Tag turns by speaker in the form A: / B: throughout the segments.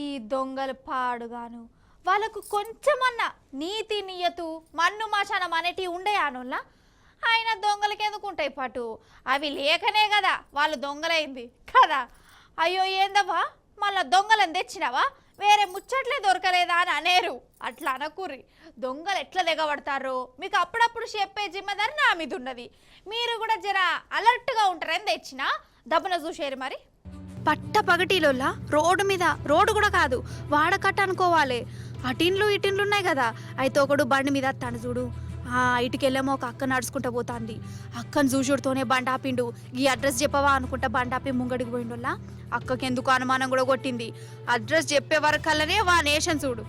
A: ఈ దొంగలు పాడుగాను వాళ్ళకు కొంచెమన్నా నీతి నియతు మన్ను మశానం అనేటివి ఉండయానుల్లా ఆయన దొంగలకి ఎందుకుంటాయి పటు అవి లేకనే కదా వాళ్ళు దొంగలైంది కదా. అయ్యో ఏందవ్వా మళ్ళా దొంగలను తెచ్చినావా వేరే ముచ్చట్లే దొరకలేదా అని అనేరు. అట్లా అనకూర్రి. దొంగలు ఎట్లా దిగబడతారో మీకు అప్పుడప్పుడు చెప్పే జిమ్మదారి నా మీద ఉన్నది. మీరు కూడా జర అలర్ట్గా ఉంటారని తెచ్చినా దబ్బున చూసేరు. మరి పట్ట పగటిలోలా రోడ్డు మీద రోడ్డు కూడా కాదు వాడకట్ట అనుకోవాలి. అటిన్లు ఇటిన్లు ఉన్నాయి కదా, అయితే ఒకడు బండి మీద తను చూడు ఇటుకెళ్ళేమో ఒక అక్క నడుచుకుంటూ పోతాంది. అక్కను చూసుడుతోనే బండి ఆపిండు. ఈ అడ్రస్ చెప్పవా అనుకుంటా బండి ఆపి ముంగడికి పోయిండుల్లా అక్కకి ఎందుకు అనుమానం కూడా కొట్టింది. అడ్రస్ చెప్పే వరకల్లనే వా నేషన్ చూడు.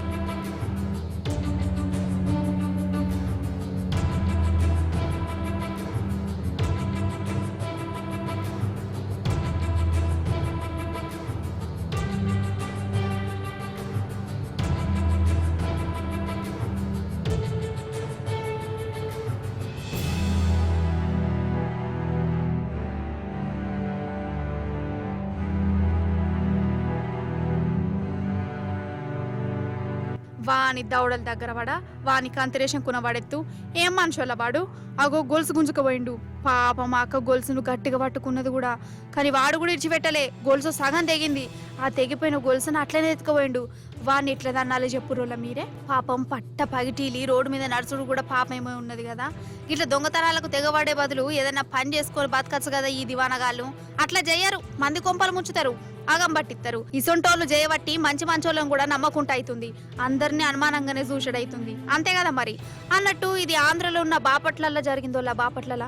A: వాని దౌడల దగ్గర వాడా వాని కంతిరేషన్ కునవాడెత్తు ఏం మనుషుల వాడు అగో గొలుసు గుంజుకుపోయిండు. పాప మా అక్క గొలుసును గట్టిగా పట్టుకున్నది కూడా, కానీ వాడు కూడా ఇడిచిపెట్టలే. గొలుసు సగం తెగింది. ఆ తెగిపోయిన గొలుసును అట్లనే ఎత్తుకుపోయిండు. వాడిని ఇట్లా దన్నాలే చెప్పురోళ్ళ మీరే. పాపం పట్ట పగిటీలి రోడ్డు మీద నడుచుడు కూడా పాపమేమో ఉన్నది కదా. ఇట్లా దొంగతనాలకు తెగబడే బదులు ఏదైనా పని చేసుకొని బతకచ్చు కదా ఈ దివానగాళ్ళు. అట్లా చెయ్యరు, మంది కొంపలు ముంచుతారు, ఆగం పట్టిస్తారు. ఇసొంటోళ్ళు చేయబట్టి మంచి మంచోళ్ళని కూడా నమ్మకుంటా అవుతుంది. అందరినీ అనుమానంగానే చూసడైతుంది. అంతే కదా మరి. అన్నట్టు ఇది ఆంధ్రలో ఉన్న బాపట్లల్లో జరిగిందోలా బాపట్లలా